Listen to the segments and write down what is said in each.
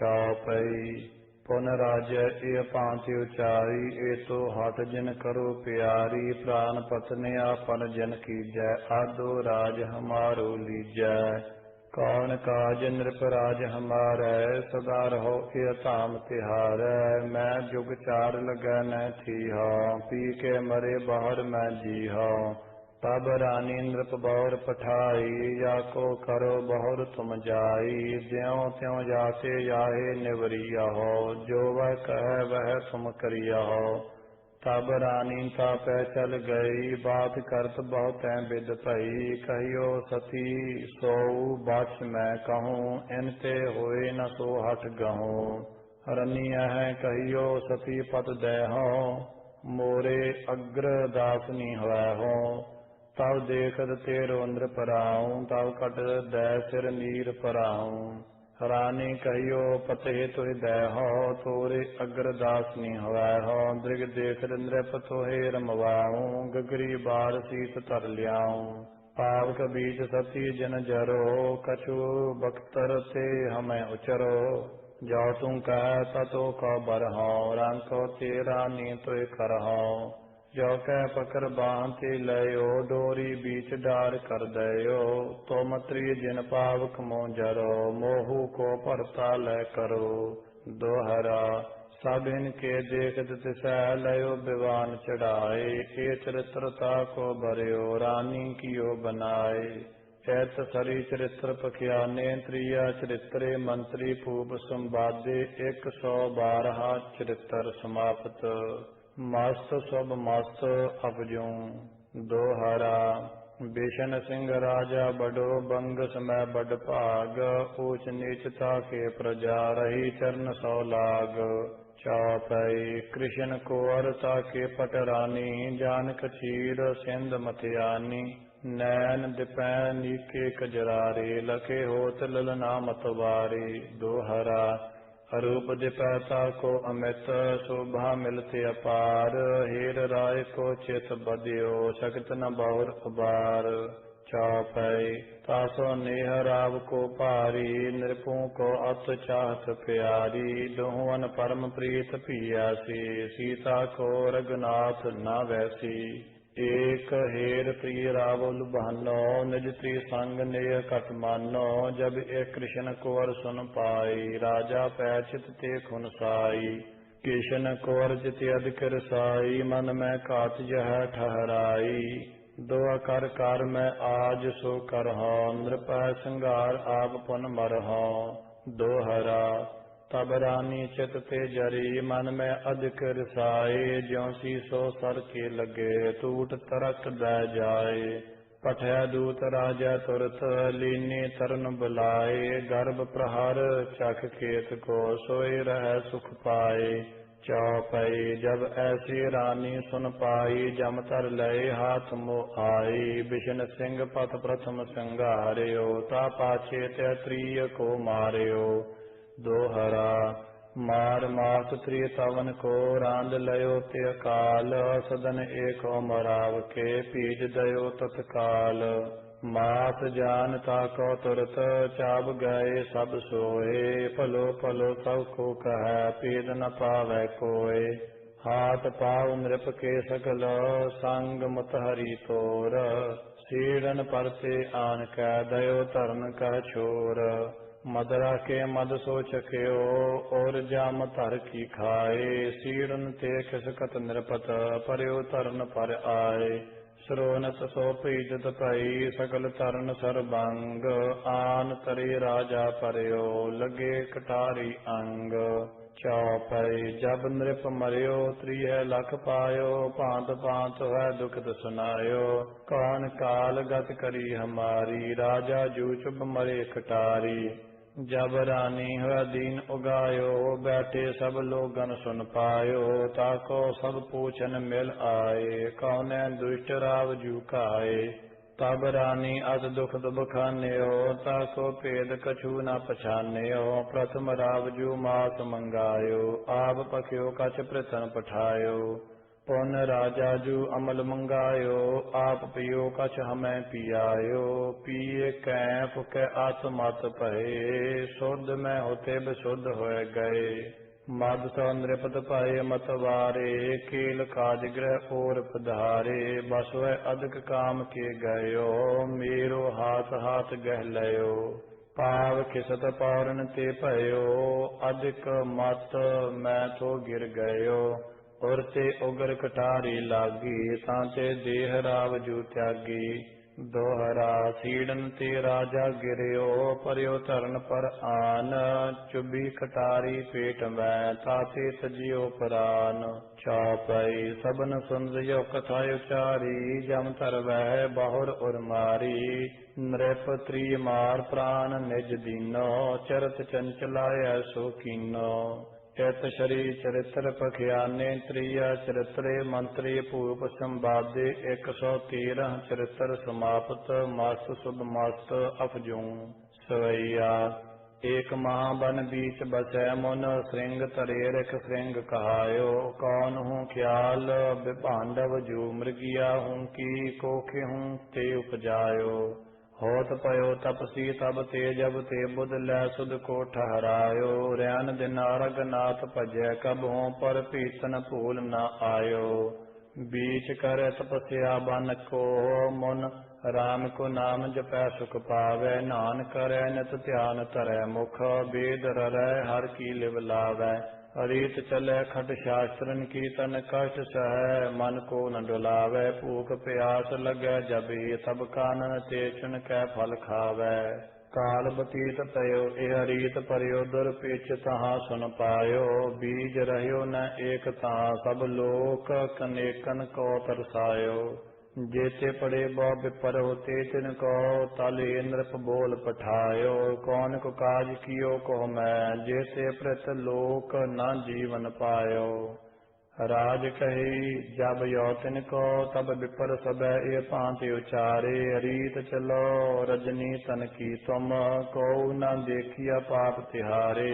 चौपई पुन राजय ए भांति उचारी ए तो हठ जिन करो प्यारी प्राण पत्नी अपन जन कीजै आदो राज हमारो लीजै कौन काज नृपराज हमारै सदा रहो ए धाम तिहारै मैं जुग चार लगै न थी पी के मरे बाहर मैं जी तब रानी नृप बौर पठाई या को करो बहुर तुम जाई ज्यों त्यों जाते जाहे निवरिया हो जो वह कह वह तुम करिया हो तब रानी तापै चल गई बात करत बहुत विद भई कहियो सती सोऊ बच मैं कहूँ इनते होए न सो हट गहूँ रनी है कहियो सती पत दहो मोरे अग्र दासनी हुआ हो तब देखत तेरो अंद्र पराऊं तब कट दै सिर नीर पराऊं रानी कहियो पते तुहि दै हो तोरे अग्रदासनी हवै हो दृग देखत नृप तोहे रमवाऊं गगरी बार सीत तर लियाऊं पावक बीच सती जन जरो कछु बख्तर ते हमें उचरो जो तुम कह ततो को बरहो रंको ते रानी तुय करहो जो कह पकर बांति लयो डोरी बीच डार कर दयो तो मत्री जिन पावक मोजरो मोहू को परता ल करो दोहरा सब इनके देखत तिसै लयो विवान चढ़ाए ए चरित्रता को भरयो रानी कियो बनाए ऐत सरी चरित्र पखियाने त्रिया चरित्रे मंत्री पूप संवादे 112 चरित्र समाप्त मस्त सब मस्त अपजूं दोहरा बेशन सिंह राजा बड़ो बंग समय बड़ भाग ऊच नीचता के प्रजा रही चरण सौ लाग चौपई कृष्ण कुंवरता के पटरानी जानक चीर सिंध मथियानी नैन दिपैन नीके कजरारे लखे होत ललना मतवारे दोहरा रूप दिपैता को अमित शोभा मिलते अपार हीर राय को चित बदियो शक्त न बहुर उबार चौपई तासो नेह राव को पारी नृपों को अत चाहत प्यारी दोहन परम प्रीत पियासी सीता को रघुनाथ न वैसी एक हेर प्रिय रावल बहनो निज प्रिय संग नेह कट मानो जब एक कृष्ण कुंवर सुन पाई राजा पैचित ते खुन साई कृष्ण कुंवर जित अधिक रसाई मन में कात यह ठहराई दो कर कर मैं आज सो करहो नृप श्रृंगार आप पुन मरहो दोहरा तब रानी चित ते जरी मन में अधिक रसाए ज्यों शीसो सर के लगे टूट तरक दै जाए पठै दूत राजा तुरत लीनी तरन बुलाए गर्भ प्रहार चख केत को सोए रह सुख पाए चौपई जब ऐसी रानी सुन पाई जम तर लय हाथ मोह आई बिशन सिंह पथ प्रथम संगारियो ता पाछे ते त्रिय को मारियो दोहरा मार मास त्रिय तवन को रांद लयो ते काल सदन एक मराव के पीज दयो तत्काल मात जानता को तुरत चाब गए सब सोए पलो पलो सब को कह पीद न पावै कोय हाथ पाव नृप के सकल संग मुत हरि तोर सीरन परते आन कै दयो तरन कह छोर मदरा के मद सो चख्यो और जाम धर की खाए सीरन ते खिसकत नृपत परयो तरन पर आए सरोनत सो पीजत पई सकल तरन सरबंग आन तरे राजा परयो लगे कटारी अंग चौपई जब नृप मरियो त्रिय लख पायो भांत भांत है दुखद सुनायो कौन काल गत करी हमारी राजा जू चुभ मरे कटारी जब रानी हुआ दीन उगायो बैठे सब लोगन सुन पायो ताको सब पूछन मिल आए कौन दुष्ट राव जू खाए तब रानी अस दुख बखान्यो ताको भेद कछु न पछान्यो प्रथम रावजू मास मंगायो आप पख्यो कछ प्रथन पठायो पुन राजा जू अमल मंगायो, आप पियो कछ हमें पियायो। पिए कैफ के आत्मत भये, शुद्ध में होते विशुद्ध होए गए। मद तो नृपत पाए मतवारे, कील काज ग्रह और पधारे। बस वह अधिक काम के गयो, मेरो हाथ हाथ गह लयो। पाव खिसत पौरन ते भयो, अधिक मत मैं तो गिर गयो। और ते उगर कटारी लागी, तांते देह राव जू त्यागी। दोहरा सीड़न ते राजा गिरियो, परियो धरन पर आन। चुबी कटारी पेट में, ताते तजियो प्रान। चौपई सबन सुनरियो कथा उचारी, जम तर वह बहुर उर्मारी। नृप त्री मार प्राण निज दीनो, चरत चंचलाय सो कीनो। चित शरी चरित्र पखियाने, त्रिया चरित्रे मंत्री भूप संवादे। 113 चरित्र समाप्त, मस्त शुभ मस्त अफजू। सवैया एक महाबन बीच बसै मुन, श्रृंग तरे रख श्रृंग कहायो। कौन हूँ ख्याल विभांडव जू, मृगिया हूँ की कोखे हूँ ते उपजायो। होत पयो तपसी तब ते, जब ते बुध लै सुध को ठहरायो। रैन दिन अरगनाथ भजै, कब हों पर पीतन भूल न आयो। बीच कर तपस्या बन को मुन, राम को नाम जपै सुख पावै। नान करै नित ध्यान धरै मुख, वेद ररै हर की लिव लावै। रीत चलै खट शास्त्रन की, तन कष्ट सहै मन को न डुलावै। भूख प्यास लगै जब ही, तब कानन ते चुन कै फल खावै। काल बतीत तयो एह रीत, परियो दुर पिछ तहाँ सुन पायो। बीज रह्यो न एक तहाँ, सब लोक कनेकन को तरसायो। जेते पड़े बहु विपर होते, तिनको तल नृप बोल पठायो। कौन को काज कियो को मैं, जेते प्रत लोक न जीवन पायो। राज कही जब यो तिनको, तब विपर सब ये भांति उचारे। रीत चलो रजनी तन की तुम, को न देखिया पाप तिहारे।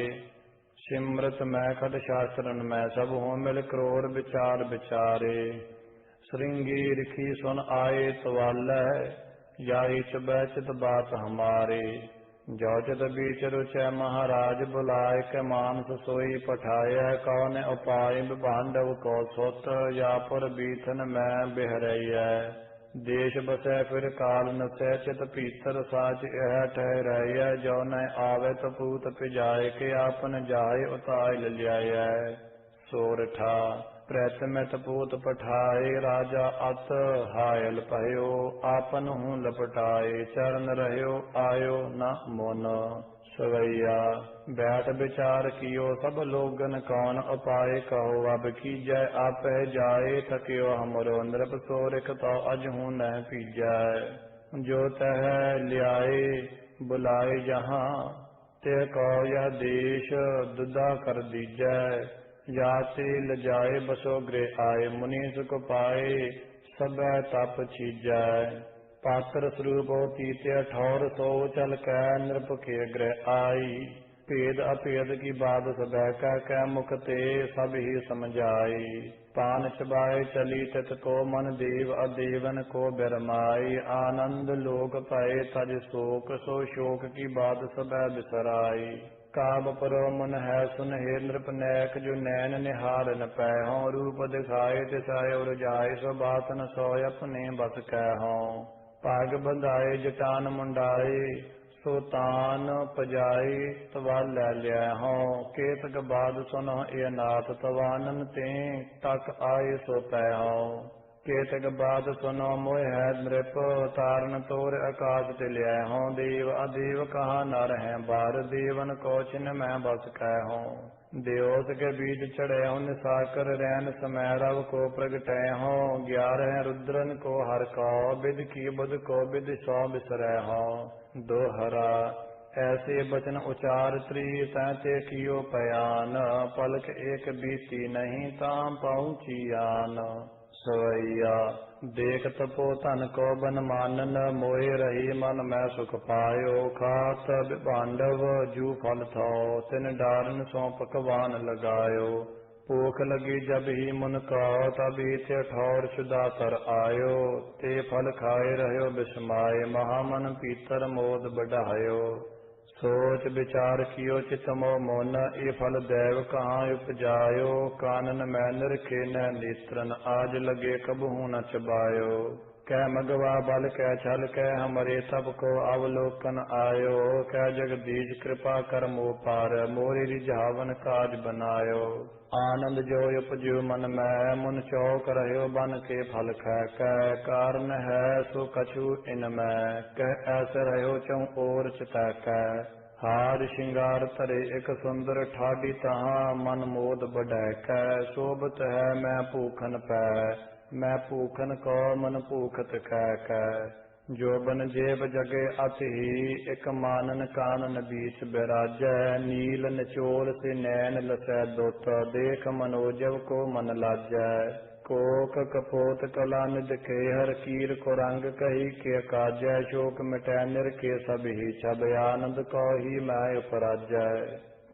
सिमरत मैं खट शास्त्रन में, सब हो मिल क्रोर विचार विचारे। श्रृंगी रिखी सुन आए सवालै, याही चुबै चित बात हमारे। जो चित बीच रुचै महाराज, बुलाए के मानस सोई पठाया। कौन उपाय विभांडव को सुत, या पुर बीथन में बिहरैया। देश बसै फिर काल नसै, चित पीतर साच यह ठहराया। जो न आवे तो पूत पिजाए, के आपन जाय उताय लियाया। सोरठा प्रथमत पूत पठाए, राजा अत हायल भयो। आपन हूँ लपटाए, चरण रह्यो आयो न मोन। सवैया बैठ विचार कियो सब लोगन, कौन उपाय कहो अब कीजै। आप जाए थकियो हमरो, नृप सोरिख तो अजहू न पीजै। जो तह लियाए बुलाए जहाँ, ते कहो यह देश दुदा कर दीजै। जाते लजाए बसो गृह आए, मुनीस को पाए सब तप छीजै। पात्र स्वरूप तीते ठौर सो, चल कै नृप के गृह आई। भेद अभेद की बात सब कह मुख ते, सब ही समझाई। पान चबाए चली तित को, मन देव अदेवन को बिरमाई। आनंद लोक पाए तज शोक, सो शोक की बात सब बिसराई। काब परो मन है सुन हे नृप नैक, जो नैन निहार न पैहों। रूप दिखाए तिसाए उर जाए, सो बात न सोय अपने बस कहूँ। पाग बंधाए जटान मुंडाए, सो तान पजाई तवा लै लिया हों। केतक बाद सुनो ए नाथ, तवानन ते तक आए सो पैहों। केतक बाद सुनो मोह है नृप, तारन तोर आकाश ते लिया हों। देव अदेव कहा नर है बार, देवन को चिन्ह मैं बस कहूँ। देवोस के बीच चढ़े हो निसाकर, रैन समय रव को प्रगटै हो। 11 रुद्रन को हर को, विद की बुध को विद सौ बिसरै हो। दोहरा ऐसे बचन उचार त्री, तैते कियो पयान। पलक एक बीती नहीं, ताम पहुँची आन। सवैया देख तपो धन को बन मानन, मोए रही मन मैं सुख पायो। खात विभांडव जू फल थो, तिन डारन सो पकवान लगायो। भूख लगी जब ही मुन कहो, तभी ते ठौर सुदातर आयो। ते फल खाए रहो बिस्माए, महामन पीतर मोद बढ़ायो। सोच विचार कियो चित मोह मोन, ये फल दैव कहाँ उपजायो। कानन मैनर के न नेत्रन, आज लगे कबहू न चबायो। कह मगवा बल कह छल कह, हमरे तब को अवलोकन आयो। कह जगदीश कृपा कर मोह पार, मोरी रिझावन काज बनायो। आनंद जो उपजो मन में, मुन चौक रहो बन के फल खै। कह कारण है सो कछु इनमें, कह ऐसे रहो चौ ओर चितै कह। हार श्रृंगार तरे एक सुंदर, ठाडी तहाँ मन मोद बढ़ै कह। शोभत है मैं भूखन पै, मैं भूखन को मन भूखत कह। जो बन जेब जगे अति ही, एक मानन कानन बीच बिराजै। नील निचोल से नैन लसै दोत, देख मनोजव को मन लाजै। कोक कपोत कला निध के, हर कीर को रंग कही के काजै। शोक मिटै निर के सब ही छब, आनंद को ही मैं उपराजै।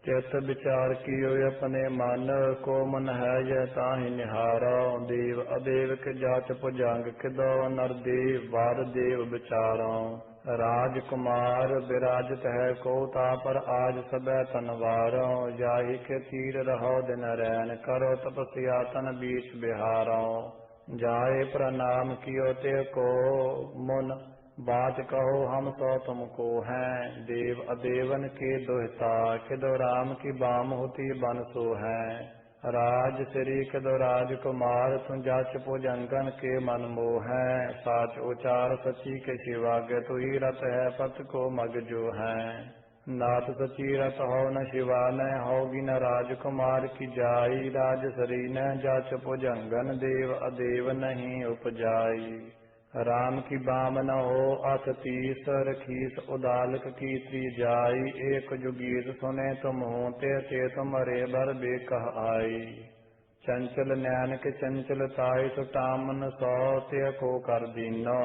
चित विचार कियो अपने मन, को मन है यह ताहि निहारो। देव अदेव के जाच भुजंग, किदो नर देव वार देव विचारो। राजकुमार विराजत है को, तापर आज सबै तनवारो। जाहि के तीर रहो दिन रैन, करो तपस्या तन बीच बिहारो। जाए प्रणाम कियो ते को मुन, बात कहो हम सो तुमको हैं। देव अदेवन के दुहिता, किदो राम की बाम होती बन सो है। राज श्री किदो राजकुमार, तुम जाच भुजंगन के मन मोह है। साच उचार सची के शिवा, गे तु ही रत है पत को मग जो है। नाथ सची रत हो न शिवा न, होगी न राजकुमार की जाई। राज श्री न जाच भुजंगन, देव अदेव नहीं उपजाई। राम की बाम न हो अथ तीस, रखीस उदालक की त्री जाई। एक जुगीत सुने तुम हो, ते तुम्हारे बर बेकह आई। चंचल नैन के चंचल ताई, सुटामन सौ ते को कर दीनो।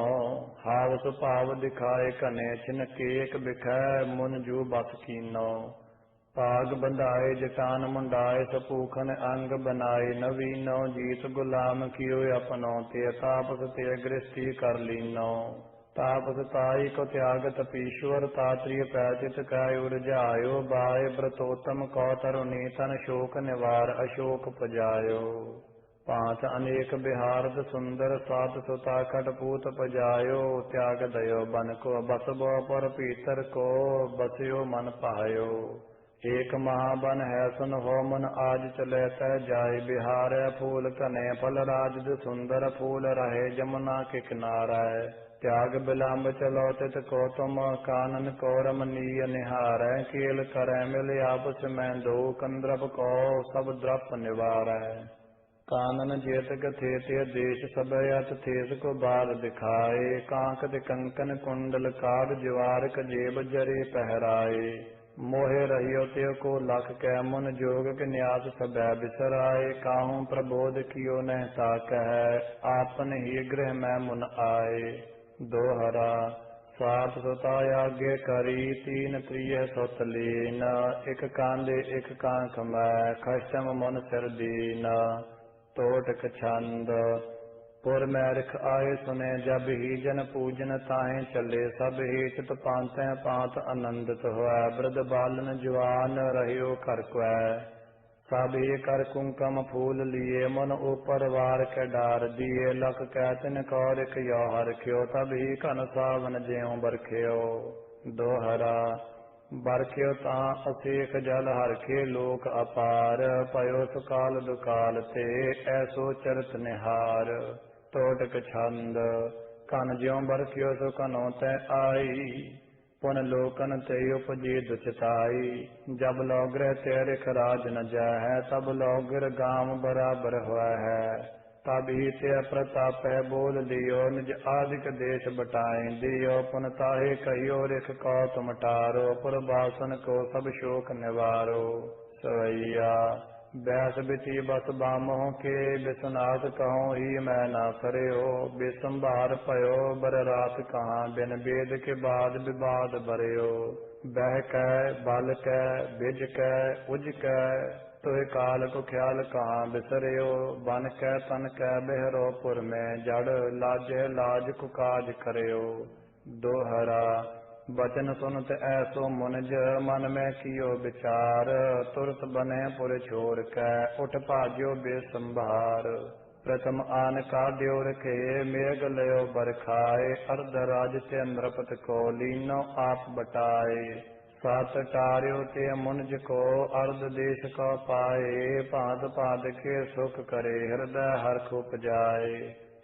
हाव सुभाव दिखाए कने, छिन केक बिखै मुन जू बस कीनो। पाग बंधाए जटान मुंडाए, सपूखन अंग बनाए नवीनो। जीत गुलाम कियो अपनो, ते तापस ते गृहस्थी कर लीनो। तापस ताई को त्याग तपीश्वर, तात्रिय पैचित कै उरझायो। बाय व्रतोत्तम कौ तरुणी, तन शोक निवार अशोक पजायो। पांच अनेक बिहारद सुंदर, सात सुता खटपूत पजायो। त्याग दयो बन को, बसबो पर पीतर को, बसयो मन पायो। एक महाबन है सुन हो मन, आज चले तय जाय। बिहार फूल कने फल, राजद सुंदर फूल रहे जमुना के किनारे। त्याग बिलम्ब चलो तित को तुम, कानन को रमणीय निहार। केल करे मिल आपस में दो, कंद्रप को सब द्रप निवार। कानन जेत थे ते देश, सब अत थेस को बार दिखाए। कांक कंकन कुंडल काग, ज्वार जेब जरे पहराए। मोहे रहियो ते को लख कै, मुन जोग के न्यास सबै बिसराए। काहू प्रबोध कियो नह ताकह, आपन ही गृह में मुन आए। दोहरा सात सुता आगे करी, तीन प्रिय सुत लीन। एक कांदे एक कांख में, खष्टम मन सिर दीन। तोटक छंद पुर में रिख आए सुने, जब ही जन पूजन ताहे चले। सब ही चित पांतै पांत आनंदित होय, वृद्ध बालन जवान रहियो कर क्वै। सब ही कर कुंकम फूल लिए, मन ऊपर वार के डार दिए। लख कैतन कौर एक यौहर ख्यो, तब ही कन सावन ज्यों बरख्यो। दोहरा बरख्यो तां असेख जल हरखे, लोक अपार। पयो सुकाल दुकाल ते, ऐसो चरत निहार। टोटक छंद कन ज्यों बरख्यो, सो कनो तै आई। पुन लोकन ते उपजी दुचताई। जब लौग्रह ते रिख राज न जाय, तब लौगिर गाम बराबर हुआ है। तब ही ते प्रताप है बोल लियो, निज आदिक देश बटाए दियो। पुन ताहे कहियो रिख को तुम टारो, पुरबासन को सब शोक निवारो। सवैया बैस बिति बस बामों के, बिसनाथ कहो ही मैं ना करे हो। बिसंभार पयो बर रात कहाँ, बिन वेद के बाद विवाद बरे हो। बह कै बल कै बिज कै उज कै तोय काल कुख्याल कहाँ बिसरियो बन कै तन कै बेहरो पुर में जड़ लाजे लाज कुकाज करियो। दोहरा बचन सुनत ऐसो मुनिज मन में कियो विचार तुरत बने पुर छोड़ कै उठ भाज्यो बेसंभार। प्रथम आन का द्यो रखे मेघ लयो बरखाए अर्ध राज ते नृपत को लीनो आप बटाए। सात टार्यो ते मुनिज को अर्ध देश को पाए पाद पाद के सुख करे हृदय हर्ष उपजाए।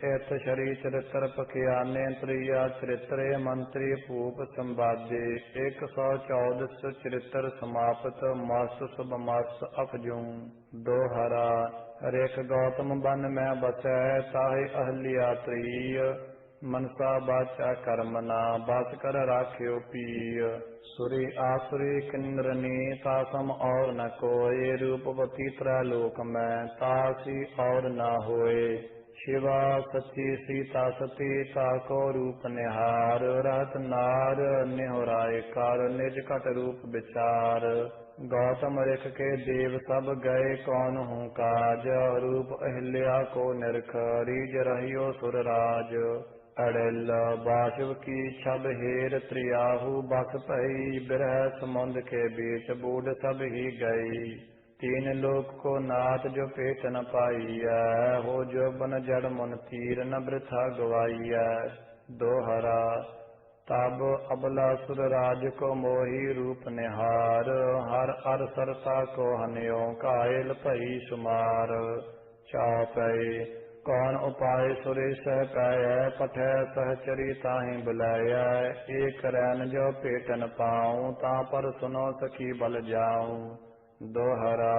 एत शरी चरित्र पखियाने त्रिया चरित्र मंत्री भूप संवादे 114 चरित्र समाप्त मास शुभ मास अफजूं। दोहरा रेख गौतम बन में बसै ताहि अहलिया त्रिय मनसा बाचा कर्मना बास कर राख्यो पीय। सुरी आसुरी किन्नरनी तासम और न कोय रूपवती त्रैलोक में तासी और न होए। शिवा सची सीता सती ताको रूप निहार रहत नार निहोराय कार निज कट रूप विचार। गौतम ऋख के देव सब गए कौन हूँ काज रूप अहिल्या को निरख रीज रहियो सुरराज। अड़िल बाशिव की छब हेर त्रियाहु बस पही बिरह समुंद के बीच बूढ़ सब ही गई। तीन लोक को नाथ जो पेट न पाई हो जो बन जड़ मन तीर न वृथा गवाई। दोहरा तब अबला सुर राज को मोही रूप निहार हर अर सरता को हनियो कायल भई सुमार। चापै कौन उपाय सुरेश कह पठै सहचरी ताहि बुलाय। एक रैन जो पेट न पाऊँ ता पर सुनो सखी बल जाऊँ। दोहरा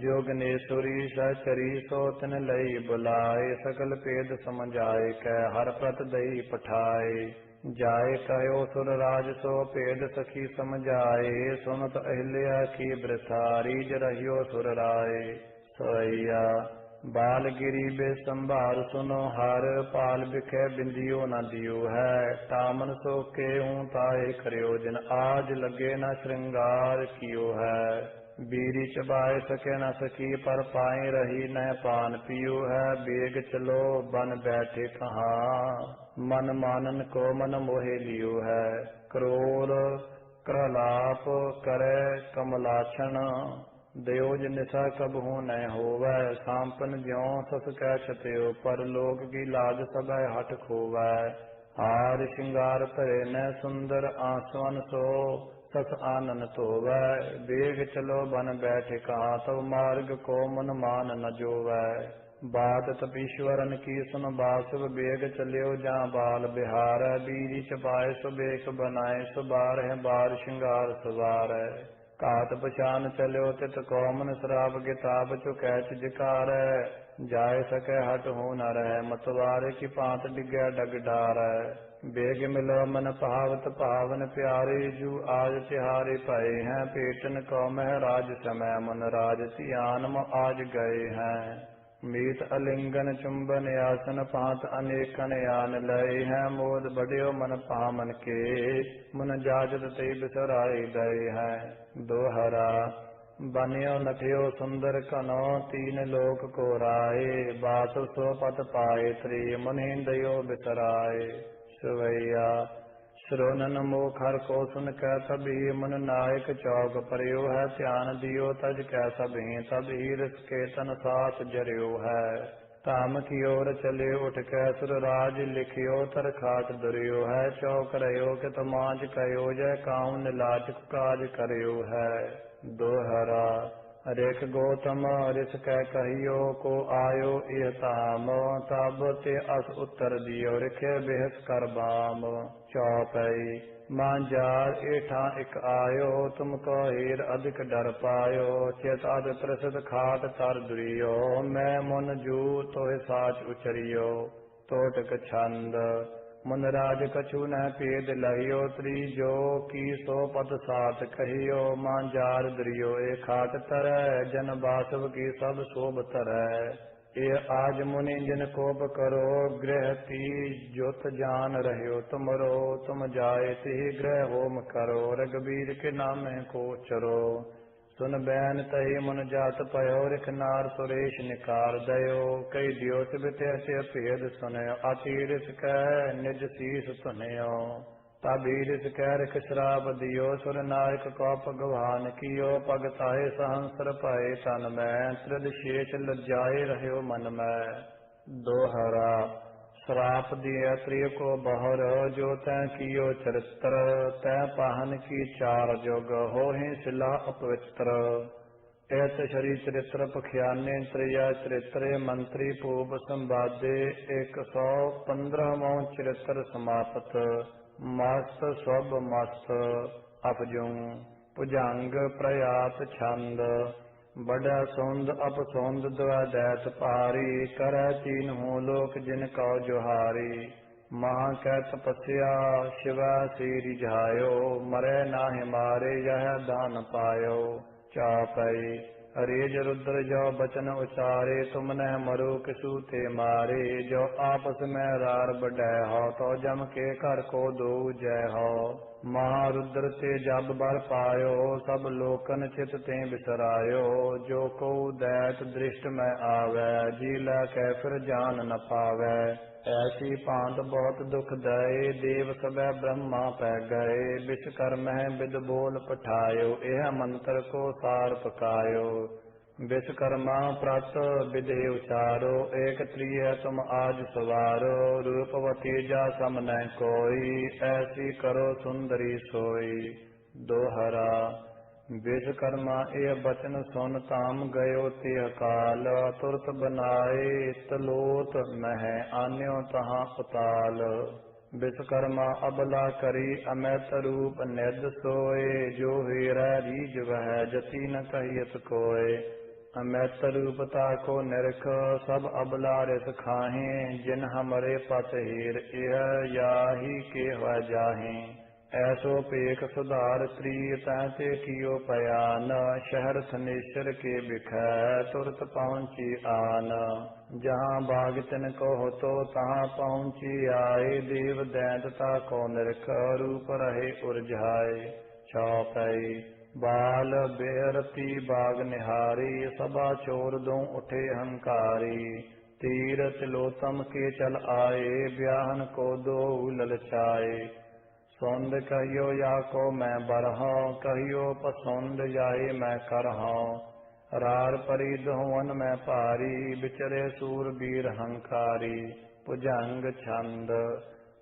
जोगनेश्वरी सहचरी सो तिन लई बुलाए सकल पेद समझाए कै हर प्रत दई पठाए। जाय कहो सुर राज सो पेद सखी समझाए सुनत अहिल्या की वृथा रीज रहियो सुर राय। सोइया बालगिरी बे संभार सुनो हर पाल बिखे बिंदियो न दियो है। तामन सो के हूँ ताए करियो जिन आज लगे न श्रृंगार कियो है। बीरी चबाए सके न सकी पर पाए रही न पान पियो है। बेग चलो बन बैठे कहाँ मन मानन को मन मोहे लियो है। क्रोर प्रलाप करे कमलाक्षण दयोज निशा कबहू न होवै। सांपन ज्यों सस कै छत्यो पर लोग की लाज सबै हट खोवै। हार श्रृंगार भरे न सुंदर आसवन सो सस आनन धोवै। बेग चलो बन बैठे कहाँ तब मार्ग को मन मान न जोवै। बात तपीश्वरन की सुन बासुब बेग चलियो जहाँ बाल बिहार। बीरी चपाए सुबेक बनाए सुबार है बार श्रृंगार सुबार। कात पछान चलियो तित कौमन श्राप किताब चुकै चिजकार। जाय सके हट हो न रह मतवारे की पात डिगै डग डार। बेग मिलो मन पहावत पावन प्यारे जू आज तिहारे पाए हैं। पेटन को महराज समय मन राज सियान म आज गए हैं। मीत अलिंगन चुंबन आसन पात अनेकन यान लय हैं। मोद बढ़ियो मन पामन के मन जाजत ते बिसराई दय हैं। दोहरा बनियो नठियो सुंदर कनो तीन लोक को राय। बात सो पत पाए त्रि मुनि दयो बिसराए। सुवैया श्रोनन मोख हर को सुन कै सभी मन नायक चौक परियो है। ध्यान दियो तज कै सभी तभी रिस के तन साथ जरियो है। ताम की ओर चले उठ कै सुर राज लिखियो तर खाट दुरियो है। चौक रहो कि तमाज कहो जय काउन लाज काज करियो है। दोहरा रेख गौतम रिस कै कहियो को आयो इह ताम तब ते अस उत्तर दियो रिखे बेहस कर बाम। चौपई मांजार एठा इक आयो तुमको हीर अधिक डर पायो। चेत अद प्रसिद्ध खाट तर दुरियो मैं मुन जू तोह साच उचरियो। तोटक छंद मुनराज कछु न पेद लहियो त्रिजो की सो पद सात कहियो। मांजार दुरियो ए खाट तरह जन बासव की सब शोभ तरह। ये आज मुनि जिन कोप करो, गृहती ज्योत जान रह्यो तुमरो। तुम जाए तिहि गृह होम करो, रघुबीर के नामे को चरो। सुन बैन तहि मुन जात पयो, रिखनार सुरेश निकार दयो। कई द्योत बित्य भेद सुनयो, अतीरिस कह निज शीस सुनयो। ताबीरिस कह रिख श्राप दियो, सुर नायक को भगवान कियो। पग ताहे सहंसर पाए तन में, त्रिद शेष लज्जाए रह्यो मन में। दोहरा श्राप दिया त्रिय को बहर, जो तै कियो चरित्र। तै पाहन की चार जोग, होहि शिला अपवित्र। ऐत शरी चरित्र पखियाने, त्रिया चरित्र मंत्री पूब संवादे। 115वां चरित्र समाप्त। मस्त सब मस्त अपजुं, भुजंग प्रयात छंद। बड़ा सौंद अपसौंद द्वैत पारी, करह तीनहु लोक जिन कौ जोहारी। महा कै तपस्या शिवा से रिझायो, मरै नाहि मारे यह दान पायो। चापई रेज रुद्र जो बचन उचारे, तुम नह मरो किसु ते मारे। जो आपस में रार बढ़ै हो, तो जम के कर को दो जय हो। महारुद्र ते जब बर पायो, सब लोकन चित ते बिसरायो। जो को दैत दृष्ट में आवे, जी लै कै फिर जान न पावे। ऐसी पांत बहुत दुख दये, देव सबै ब्रह्मा पै गए। विश्वकर्म विद बोल पठायो, यह मंत्र को सार पकायो। विश्वकर्मा प्रत विधि उचारो, एक त्रिय तुम आज सवारो। रूपवती जा सम न कोई, ऐसी करो सुंदरी सोई। दोहरा विश्वकर्मा ये बचन सुन, ताम गयो तिह काल। तुरत बनाए तलोत मह, आन्यो तहाँ उताल। विश्वकर्मा अबला करी, अमैत रूप निध सोए। जो हीरा रीज वह, जति न कहियत कोय। अमैत रूपता को निरख, सब अबला रिस खाहें। जिन हमरे पत हीर, यह याही के हो जाहें। ऐसो पेख सुधार त्रिय, तैते कियो पयान। शहर थनेश्वर के बिखै, तुरत पहुँची आन। जहाँ बाग तिन को तो, तहाँ पहुँची आए। देव दैंतता को निरख, रूप रहे उर्झाए। छौपई बाल बेरती बाग निहारी, सभा छोर दो उठे हंकारी। तीर तिलोतम के चल आए, ब्याहन को दो ललचाए। सौंद कहियो या को मैं बरहूँ, कहियो पसौंद जाए मैं करहूँ। रार परी दोहवन में पारी, बिचरे सूरबीर हंकारी। भुजंग छंद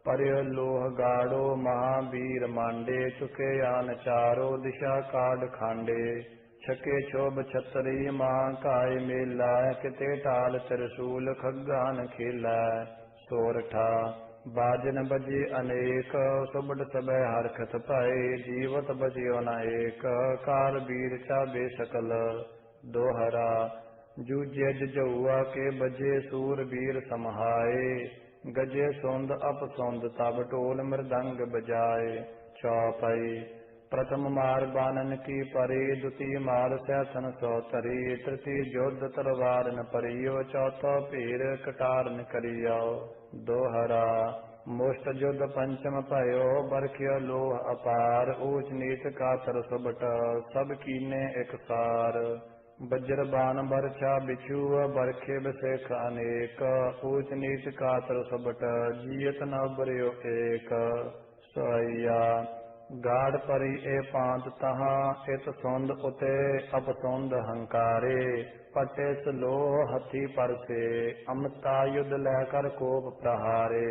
पर्य लोह गाड़ो, महावीर मांडे। चुके आन चारो, दिशा काड खांडे। छके शोभ छतरी, महाकाय मेला। किते टाल त्रिशूल, खग्गान खेला। सोरठा बाजन बजे अनेक, सुबड सबै हरखत पाए। जीवत बजियो न एक, काल बीर चाबे सकल। दोहरा जूझे जजुआ के बजे, सूरबीर समहाए। गजे सौंद अपसौंद, तब ढोल मृदंग बजाए। चौपई प्रथम मार बानन की परे, द्वितीय मार सैसन सौतरी। तृतीय योद्ध तलवार न परियो, चौथा पीर कटार न करियो। दोहरा मुष्ट युद्ध पंचम भयो, बरखियो लोह अपार। ऊंच नीच कातर सुबट, सब कीने एक सार। वज्र बाण बरछा बिछू, बरखे बिसेख अनेक। ऊंच नीच कातर सुबट, जियत न उबरियो एक। सोइया गाढ़ परी ए पांत तहाँ, इत सौंद उते अपसौंद हंकारे। पटेस लोह हथी पर से, अमता युद्ध लैकर कोप प्रहारे।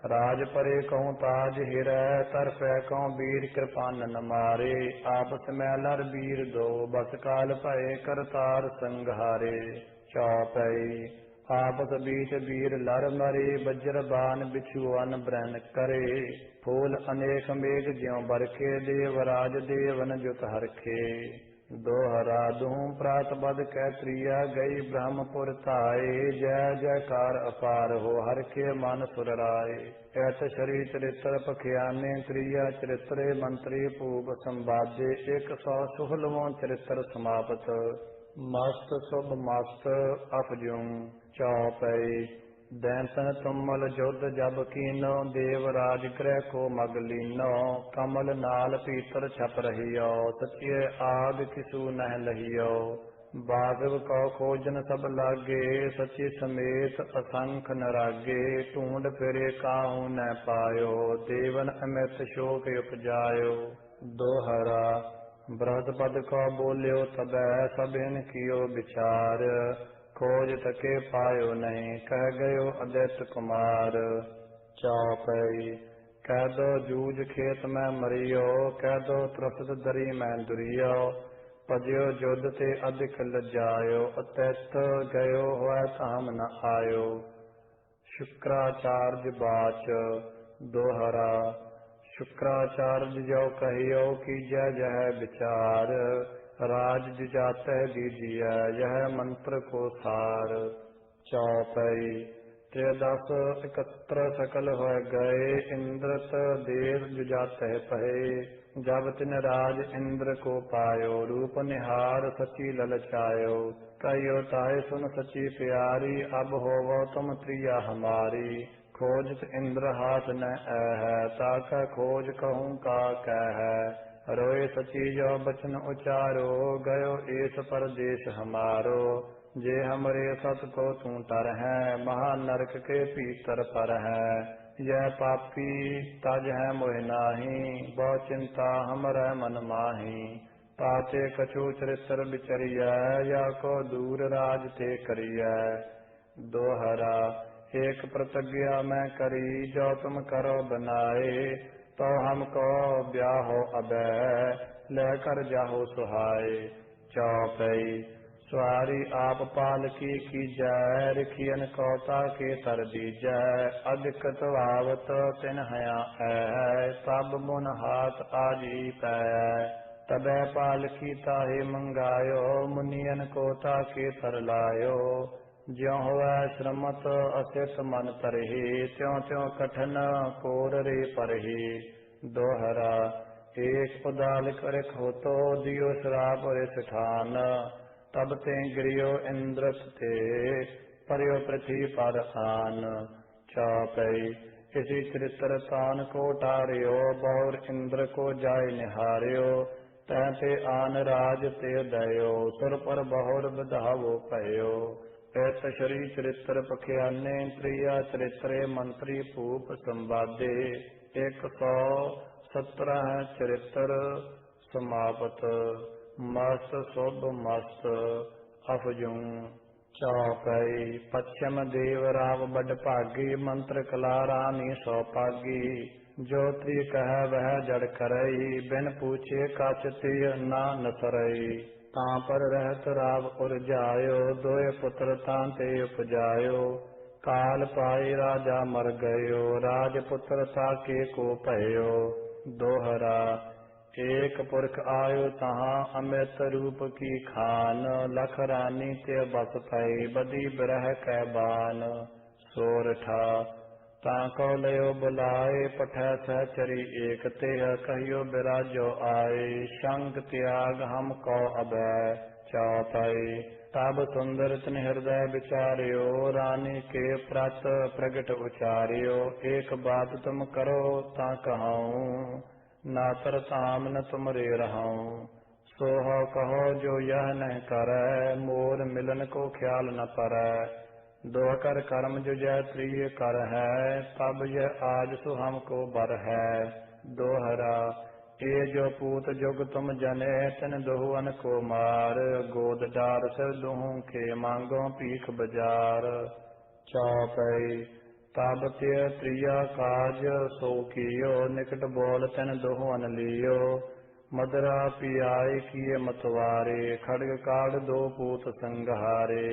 राज परे कहूँ ताज हिरै, तरफै कहूँ वीर कृपान न मारे। आपस में लर वीर दो, बस काल भय करतार संघारे। चौपई आपस बीच वीर लर मरे, वज्र बाण बिछुअन ब्रन करे। फूल अनेक मेघ ज्यों बरखे, देवराज देवन जुत हरखे। दोहरा दूं प्रात बद कै त्रिया, गई ब्रह्मपुर ताए। जय जयकार अपार हो, हर के मन सुर राय। ऐत शरी चरित्र पखियाने, त्रिया चरित्र मंत्री पूब संवादे। 116वां चरित्र समाप्त। मस्त शुभ मस्त अफजूं चौपई दैतन तुमल जुद्ध जब कीनो देवराज गृह को मग लीनो कमल नाल पीतर छप रहियो सचिय आग किसु नह लहियो बागव कौ खोजन सब लागे सचि समेत असंख नरागे ढूंढ फिरे काहू न पायो देवन अमित शोक उपजायो दोहरा बृहस्पति को बोलियो तबै सभिन कियो विचार खोज तके पायो नहीं कह गयो अदित कुमार चौपई कह दो जूझ खेत में मरियो कह दो त्रसत दरी में दुरियो पजयो युद्ध ते अधिक लजायो अतैत गयो हुआ ताम न आयो शुक्राचार्य बाच दोहरा शुक्राचार्य जो कहियो कि जय जय विचार राज जुजाते दीजिए यह मंत्र को सार चौपई त्रयोदश एकत्र सकल हो गए इंद्रत देव जुजाते पहे जब तिन राज इंद्र को पायो रूप निहार सची ललचायो कहियो ताहे सुन सची प्यारी अब होवो तुम प्रिया हमारी खोजत इंद्र हाथ न है ताका खोज कहूँ का कह है रोए सची जो बचन उचारो गयो एस परदेश हमारो जे हमरे सत को तू तर है महानरक के पीतर पर है यह पापी तज है मोह नाही बहु चिंता हमरे मन माही ताते कछु चरित्र बिचरिया या को दूर राज ते करिया दोहरा एक प्रतिज्ञा मैं करी जो तुम करो बनाए तो हमको ब्याहो अबै लेकर जाहो सुहाए चौपई सवारी आप पालकी की जय रिखियन कौता के तर दी जय अधिकत आवत तिन हया है तब मुन हाथ आजी पै तबै पालकी ताहे मंगायो मुनियन कोता के तर लायो ज्यों हुआ श्रमत असित मन तरही त्यों त्यों कठिन कोर रे परही दोहरा एक उदाल कर खोतो दियो श्राप रिस ठान तब ते गिरियो इंद्र ते पर्यो पृथ्वी पर आन चौपई इसी चरित्र तान को टारियो बौर इंद्र को जाय निहारियो तैते आन राज ते दयो सुर पर बहुर बधावो पयो ऐत शरी चरित्र पखियाने प्रिया चरित्रे मंत्री भूप संवादे 117 चरित्र समापत मस्त शुभ मस्त अफजूं चौपई पश्चिम देव राव बड भागी मंत्र कला रानी सौपागी जो त्री कह वह जड़ करई बिन पूछे काचती ना नसरई तां पर रहत राव उरजायो दोय पुत्र तां ते उपजायो काल पाई राजा मर गयो राजपुत्र ताके को भयो दोहरा एक पुरख आयो तहाँ अमृत रूप की खान लख रानी ते बस पई बदी बिरह कै बान सोरठा ताको लयो बुलाए पठै सहचरी एक तेह कहियो बिराजो आए शंक त्याग हम को अबै चौपई तब सुंदर तिन हृदय विचारियो रानी के प्रत प्रगट उचारियो एक बात तुम करो ता कहूँ ना तर ताम न तुमरे रहूँ सोह कहो जो यह नहीं करे मोर मिलन को ख्याल न परै दो कर कर्म जो जय प्रिय कर है तब यह आज सो हमको बर है दोहरा ये जो पूत जुग तुम जने तिन दोहन को मार गोद डार सिर दुहू के मांगो पीख बाजार चौपई तब ते प्रिया काज सो कियो निकट बोल तिन दोहन लियो मदरा पियाई किए मतवारे खड़ग काढ़ दो पूत संघारे।